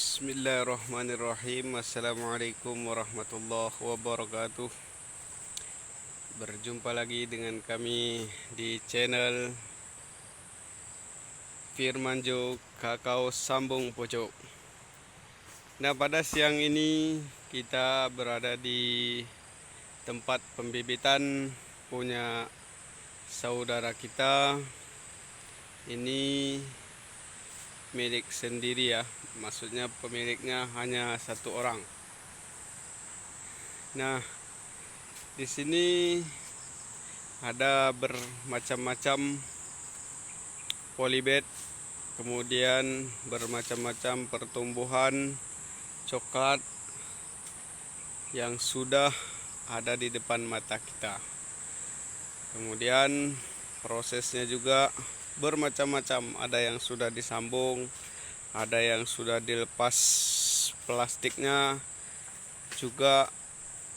Bismillahirrahmanirrahim. Assalamualaikum warahmatullahi wabarakatuh. Berjumpa lagi dengan kami di channel Firmanjo Kakao Sambung Pocok. Nah, pada siang ini kita berada di tempat pembibitan punya saudara kita. Ini milik sendiri ya, maksudnya pemiliknya hanya satu orang. Nah, di sini ada bermacam-macam polybed, kemudian bermacam-macam pertumbuhan coklat yang sudah ada di depan mata kita. Kemudian prosesnya juga bermacam-macam, ada yang sudah disambung, ada yang sudah dilepas plastiknya, juga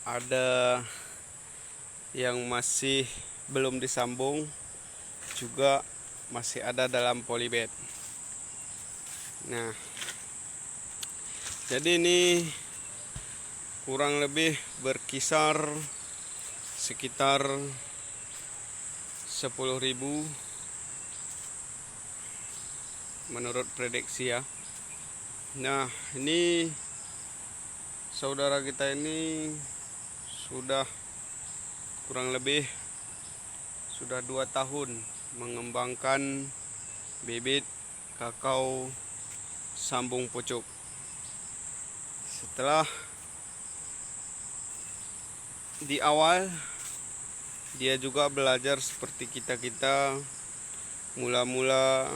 ada yang masih belum disambung, juga masih ada dalam polybed. Nah, jadi ini kurang lebih berkisar sekitar 10.000 menurut prediksi ya. Nah, ini saudara kita ini sudah kurang lebih sudah 2 tahun mengembangkan bibit kakao sambung pucuk. Setelah di awal dia juga belajar seperti kita-kita, mula-mula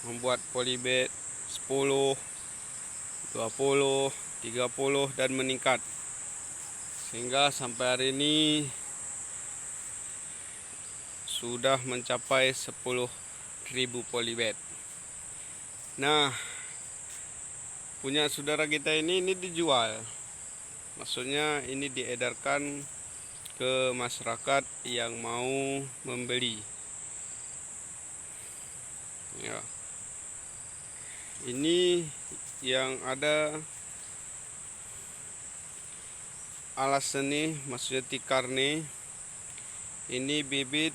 membuat polybed 10, 20, 30 dan meningkat. Sehingga sampai hari ini sudah mencapai 10.000 polybed. Nah, punya saudara kita ini dijual. Maksudnya ini diedarkan ke masyarakat yang mau membeli. Ya. Ini yang ada alas nih, maksudnya tikar nih. Ini bibit.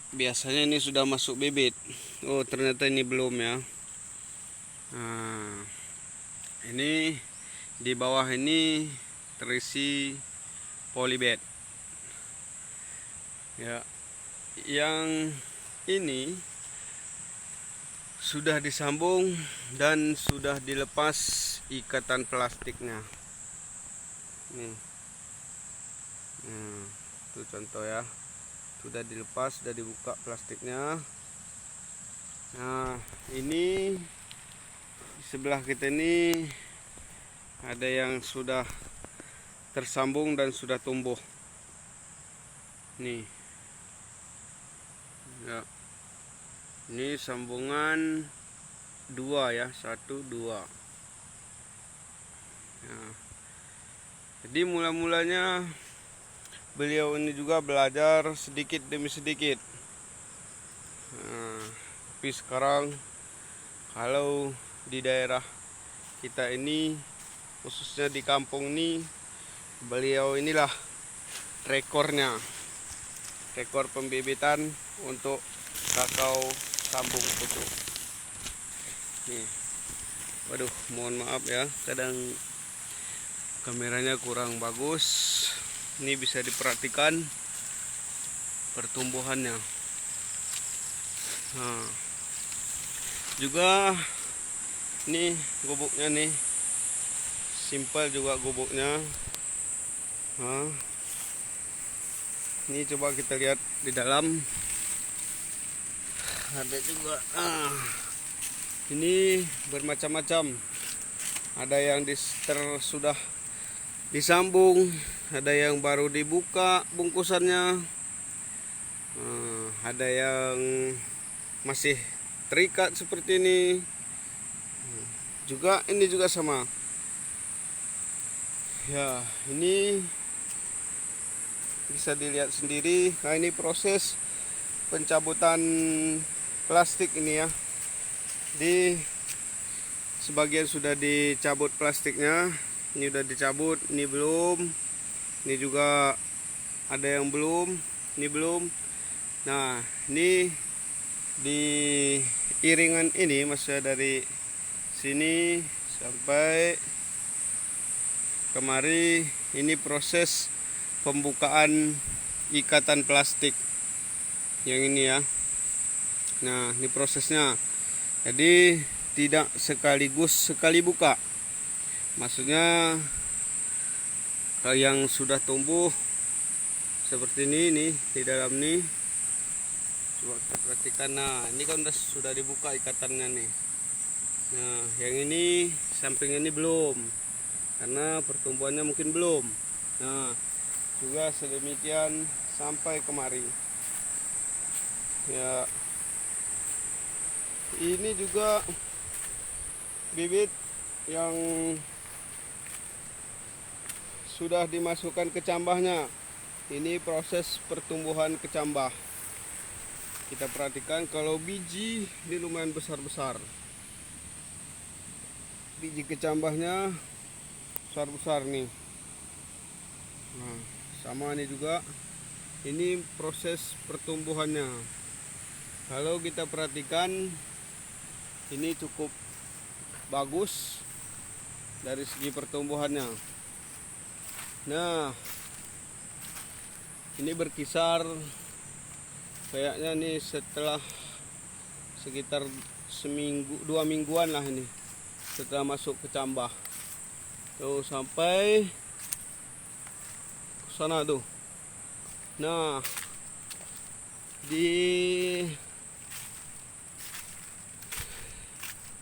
Biasanya ini sudah masuk bibit. Oh, ternyata ini belum ya. Nah, ini di bawah ini terisi polybed. Ya. Yang ini sudah disambung dan sudah dilepas ikatan plastiknya. Nih. Itu contoh ya. Sudah dilepas, sudah dibuka plastiknya. Nah, ini di sebelah kita ini ada yang sudah tersambung dan sudah tumbuh. Nih. Ya. Ini sambungan 2 ya, 1, 2. Nah, jadi mula-mulanya beliau ini juga belajar sedikit demi sedikit. Nah, tapi sekarang kalau di daerah kita ini, khususnya di kampung ini, beliau inilah rekornya, rekor pembibitan untuk kakao sambung pucuk. Nih, waduh, mohon maaf ya, kadang kameranya kurang bagus. Ini bisa diperhatikan pertumbuhannya. Nah, juga ini gubuknya nih, simpel juga gubuknya. Nah, ini coba kita lihat di dalam. Ada juga ini bermacam-macam. Ada yang sudah disambung, ada yang baru dibuka bungkusannya, ada yang masih terikat seperti ini. Juga ini juga sama. Ya, ini bisa dilihat sendiri. Nah, ini proses pencabutan plastik ini ya. sebagian sudah dicabut plastiknya. Ini udah dicabut, ini belum. Ini juga ada yang belum, ini belum. Nah, ini di iringan ini maksudnya dari sini sampai kemari, ini proses pembukaan ikatan plastik yang ini ya. Nah, ini prosesnya. Jadi tidak sekaligus sekali buka. Maksudnya yang sudah tumbuh seperti ini di dalam nih. Coba kita perhatikan. Nah, ini kan sudah dibuka ikatannya nih. Nah, yang ini samping ini belum, karena pertumbuhannya mungkin belum. Nah, juga sedemikian sampai kemari. Ya, ini juga bibit yang sudah dimasukkan ke cambahnya. Ini proses pertumbuhan kecambah. Kita perhatikan kalau biji ini lumayan besar-besar. Biji kecambahnya besar-besar nih. Nah, sama ini juga. Ini proses pertumbuhannya. Kalau kita perhatikan, ini cukup bagus dari segi pertumbuhannya. Nah, ini berkisar kayaknya nih setelah sekitar seminggu, 2 mingguan lah ini setelah masuk ke cambah. Tuh sampai ke sana tuh. Nah, di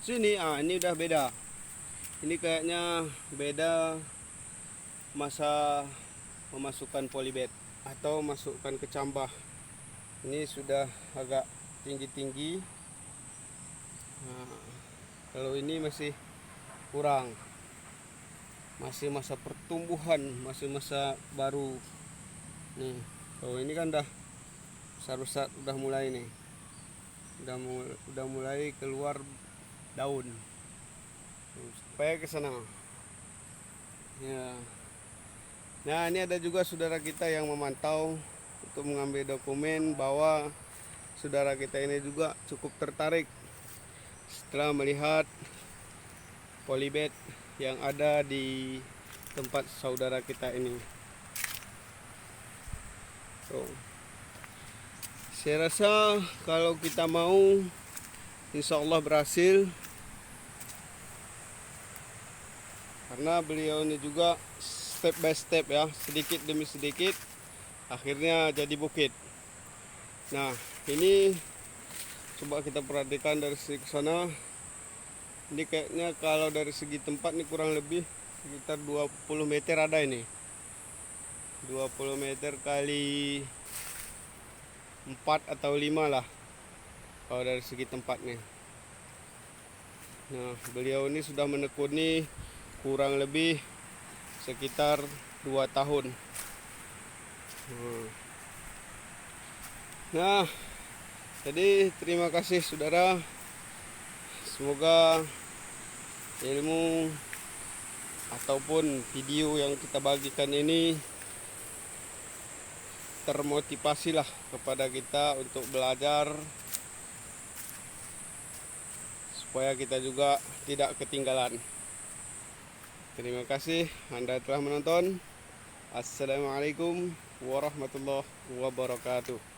sini ini udah beda. Ini kayaknya beda masa memasukkan polybag atau masukkan ke cambah. Ini sudah agak tinggi-tinggi. Nah, kalau ini masih kurang, masih masa pertumbuhan, masih masa baru nih. Kalau ini kan udah besar-besar, udah mulai nih, udah mulai keluar daun. Supaya ke sana ya. Nah, ini ada juga saudara kita yang memantau untuk mengambil dokumen bahwa saudara kita ini juga cukup tertarik setelah melihat polybag yang ada di tempat saudara kita ini. Saya rasa kalau kita mau, insya Allah berhasil, karena beliau ini juga step by step ya, sedikit demi sedikit akhirnya jadi bukit. Nah, ini coba kita perhatikan dari segi sana. Ini kayaknya kalau dari segi tempat ini kurang lebih sekitar 20 meter ada ini. 20 meter kali 4 atau 5 lah kalau dari segi tempatnya. Nah, beliau ini sudah menekuni kurang lebih sekitar 2 tahun. Nah, jadi terima kasih saudara. Semoga ilmu ataupun video yang kita bagikan ini termotivasilah kepada kita untuk belajar, supaya kita juga tidak ketinggalan. Terima kasih Anda telah menonton. Assalamualaikum warahmatullahi wabarakatuh.